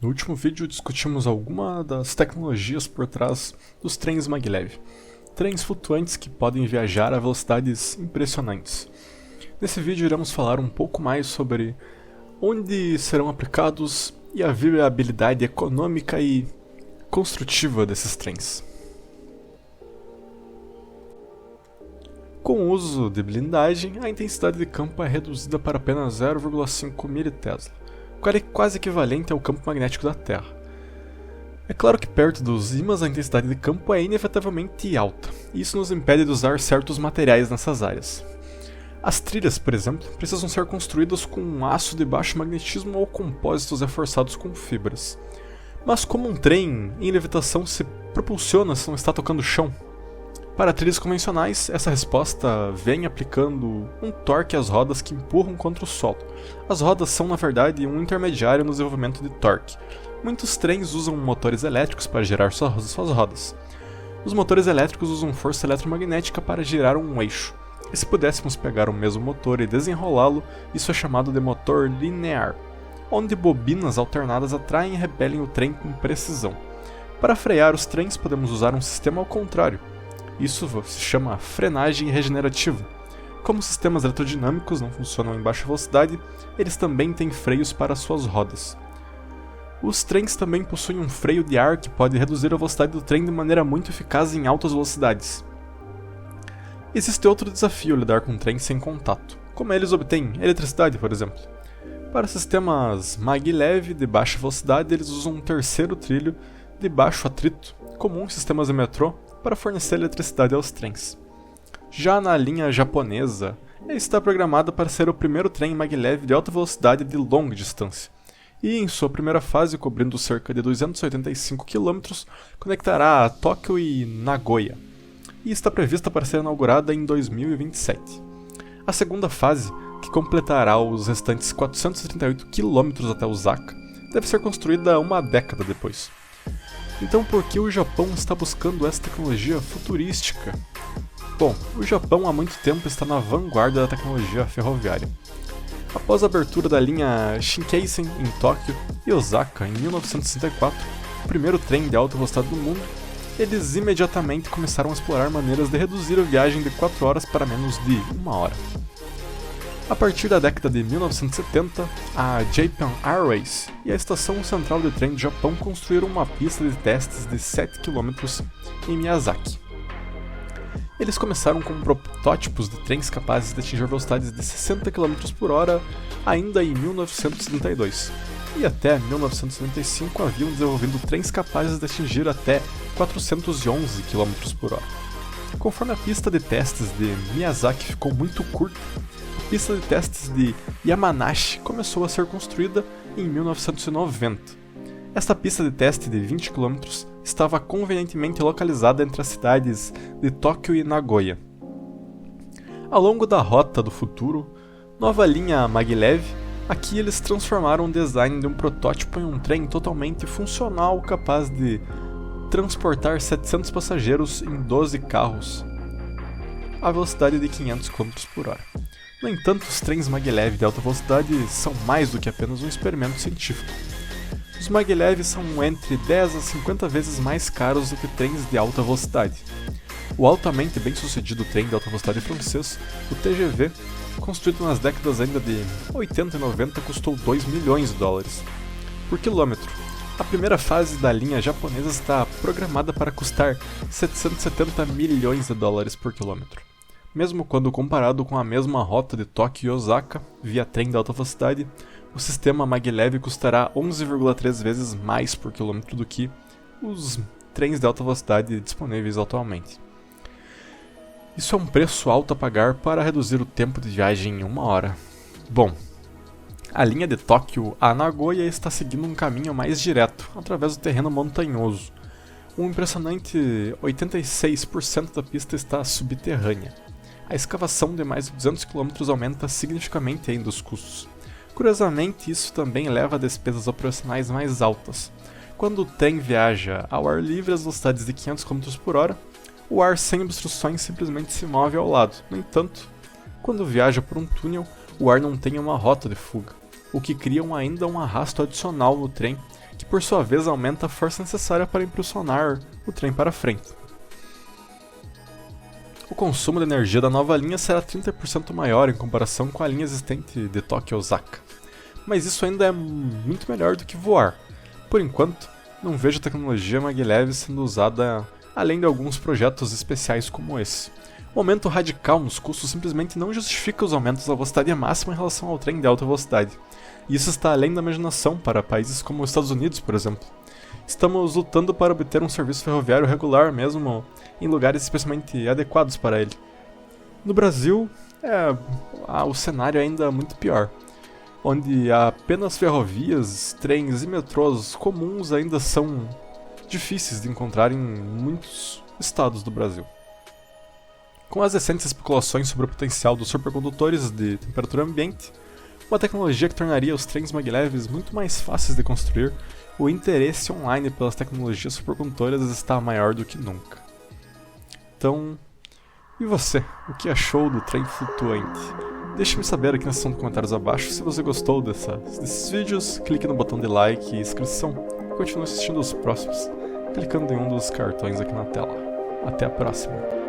No último vídeo discutimos algumas das tecnologias por trás dos trens maglev, trens flutuantes que podem viajar a velocidades impressionantes. Nesse vídeo iremos falar um pouco mais sobre onde serão aplicados e a viabilidade econômica e construtiva desses trens. Com o uso de blindagem, a intensidade de campo é reduzida para apenas 0,5 ms, quase equivalente ao campo magnético da Terra. É claro que perto dos ímãs a intensidade de campo é inevitavelmente alta, e isso nos impede de usar certos materiais nessas áreas. As trilhas, por exemplo, precisam ser construídas com aço de baixo magnetismo ou compósitos reforçados com fibras. Mas como um trem em levitação se propulsiona se não está tocando o chão? Para trilhas convencionais, essa resposta vem aplicando um torque às rodas que empurram contra o solo. As rodas são, na verdade, um intermediário no desenvolvimento de torque. Muitos trens usam motores elétricos para girar suas rodas. Os motores elétricos usam força eletromagnética para girar um eixo. E se pudéssemos pegar o mesmo motor e desenrolá-lo, isso é chamado de motor linear, onde bobinas alternadas atraem e repelem o trem com precisão. Para frear os trens, podemos usar um sistema ao contrário. Isso se chama frenagem regenerativa. Como os sistemas eletrodinâmicos não funcionam em baixa velocidade, eles também têm freios para suas rodas. Os trens também possuem um freio de ar que pode reduzir a velocidade do trem de maneira muito eficaz em altas velocidades. Existe outro desafio lidar com trens sem contato. Como eles obtêm eletricidade, por exemplo? Para sistemas maglev de baixa velocidade, eles usam um terceiro trilho de baixo atrito, comum em sistemas de metrô, para fornecer eletricidade aos trens. Já na linha japonesa, ele está programado para ser o primeiro trem maglev de alta velocidade de longa distância, e em sua primeira fase, cobrindo cerca de 285 km, conectará Tóquio e Nagoya, e está prevista para ser inaugurada em 2027. A segunda fase, que completará os restantes 438 km até Osaka, deve ser construída uma década depois. Então por que o Japão está buscando essa tecnologia futurística? Bom, o Japão há muito tempo está na vanguarda da tecnologia ferroviária. Após a abertura da linha Shinkansen em Tóquio e Osaka em 1964, o primeiro trem de alta velocidade do mundo, eles imediatamente começaram a explorar maneiras de reduzir a viagem de 4 horas para menos de 1 hora. A partir da década de 1970, a Japan Airways e a Estação Central de Trem do Japão construíram uma pista de testes de 7 km em Miyazaki. Eles começaram com protótipos de trens capazes de atingir velocidades de 60 km por hora ainda em 1972, e até 1995 haviam desenvolvido trens capazes de atingir até 411 km por hora. Conforme a pista de testes de Miyazaki ficou muito curta, a pista de testes de Yamanashi começou a ser construída em 1990. Esta pista de teste de 20 km estava convenientemente localizada entre as cidades de Tóquio e Nagoya. Ao longo da Rota do Futuro, nova linha maglev, aqui eles transformaram o design de um protótipo em um trem totalmente funcional capaz de transportar 700 passageiros em 12 carros à velocidade de 500 km por hora. No entanto, os trens maglev de alta velocidade são mais do que apenas um experimento científico. Os maglev são entre 10 a 50 vezes mais caros do que trens de alta velocidade. O altamente bem-sucedido trem de alta velocidade francês, o TGV, construído nas décadas ainda de 80 e 90, custou 2 milhões de dólares por quilômetro. A primeira fase da linha japonesa está programada para custar 770 milhões de dólares por quilômetro. Mesmo quando comparado com a mesma rota de Tóquio e Osaka, via trem de alta velocidade, o sistema maglev custará 11,3 vezes mais por quilômetro do que os trens de alta velocidade disponíveis atualmente. Isso é um preço alto a pagar para reduzir o tempo de viagem em 1 hora. Bom, a linha de Tóquio a Nagoya está seguindo um caminho mais direto, através do terreno montanhoso. Um impressionante 86% da pista está subterrânea. A escavação de mais de 200 km aumenta significativamente ainda os custos. Curiosamente, isso também leva a despesas operacionais mais altas. Quando o trem viaja ao ar livre às velocidades de 500 km por hora, o ar sem obstruções simplesmente se move ao lado. No entanto, quando viaja por um túnel, o ar não tem uma rota de fuga, o que cria ainda um arrasto adicional no trem que por sua vez aumenta a força necessária para impulsionar o trem para frente. O consumo de energia da nova linha será 30% maior em comparação com a linha existente de Tóquio a Osaka, mas isso ainda é muito melhor do que voar. Por enquanto, não vejo a tecnologia maglev sendo usada além de alguns projetos especiais como esse. O aumento radical nos custos simplesmente não justifica os aumentos da velocidade máxima em relação ao trem de alta velocidade. E isso está além da imaginação para países como os Estados Unidos, por exemplo. Estamos lutando para obter um serviço ferroviário regular mesmo em lugares especialmente adequados para ele. No Brasil, o cenário é ainda muito pior, onde apenas ferrovias, trens e metrôs comuns ainda são difíceis de encontrar em muitos estados do Brasil. Com as recentes especulações sobre o potencial dos supercondutores de temperatura ambiente, uma tecnologia que tornaria os trens maglevs muito mais fáceis de construir, o interesse online pelas tecnologias supercondutoras está maior do que nunca. Então, e você? O que achou do trem flutuante? Deixe-me saber aqui na seção de comentários abaixo. Se você gostou desses vídeos, clique no botão de like e inscrição e continue assistindo os próximos, clicando em um dos cartões aqui na tela. Até a próxima!